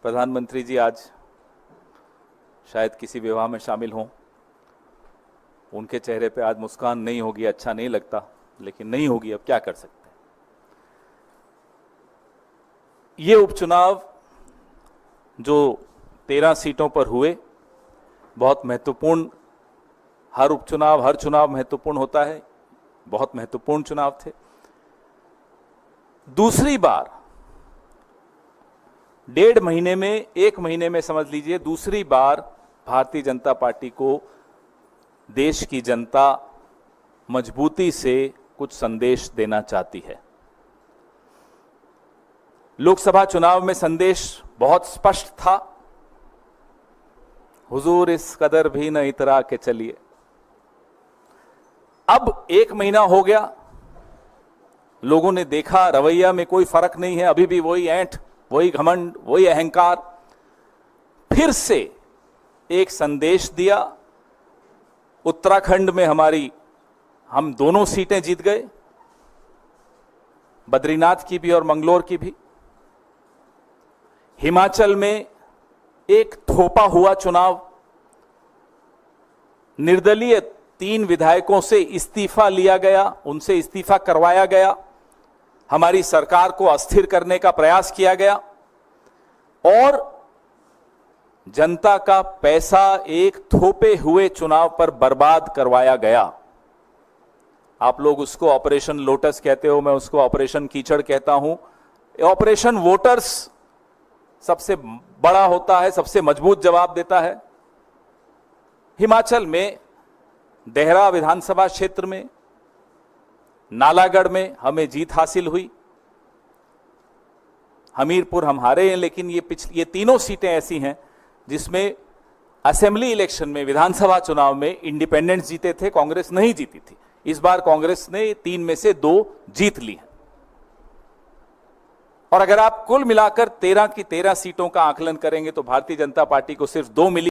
प्रधानमंत्री जी आज शायद किसी विवाह में शामिल हों, उनके चेहरे पे आज मुस्कान नहीं होगी, अच्छा नहीं लगता, लेकिन नहीं होगी, अब क्या कर सकते हैं। ये उपचुनाव जो 13 सीटों पर हुए बहुत महत्वपूर्ण, हर उपचुनाव हर चुनाव महत्वपूर्ण होता है, बहुत महत्वपूर्ण चुनाव थे। दूसरी बार 1.5 महीने में, 1 महीने में समझ लीजिए, दूसरी बार भारतीय जनता पार्टी को देश की जनता मजबूती से कुछ संदेश देना चाहती है। लोकसभा चुनाव में संदेश बहुत स्पष्ट था, हुजूर इस कदर भी न इतरा के चलिए। अब 1 महीना हो गया, लोगों ने देखा रवैया में कोई फर्क नहीं है, अभी भी वही ऐंठ, वही घमंड, वही अहंकार। फिर से एक संदेश दिया। उत्तराखंड में हम दोनों सीटें जीत गए, बद्रीनाथ की भी और मंगलोर की भी। हिमाचल में एक थोपा हुआ चुनाव, निर्दलीय 3 विधायकों से इस्तीफा लिया गया, उनसे इस्तीफा करवाया गया, हमारी सरकार को अस्थिर करने का प्रयास किया गया और जनता का पैसा एक थोपे हुए चुनाव पर बर्बाद करवाया गया। आप लोग उसको ऑपरेशन लोटस कहते हो, मैं उसको ऑपरेशन कीचड़ कहता हूं। ऑपरेशन वोटर्स सबसे बड़ा होता है, सबसे मजबूत जवाब देता है। हिमाचल में देहरा विधानसभा क्षेत्र में, नालागढ़ में हमें जीत हासिल हुई। हमीरपुर हम हारे हैं, लेकिन ये तीनों सीटें ऐसी हैं जिसमें असेंबली इलेक्शन में, विधानसभा चुनाव में इंडिपेंडेंट्स जीते थे, कांग्रेस नहीं जीती थी। इस बार कांग्रेस ने 3 में से 2 जीत ली हैं। और अगर आप कुल मिलाकर 13 की 13 सीटों का आकलन करेंगे तो भारतीय जनता पार्टी को सिर्फ 2 मिली।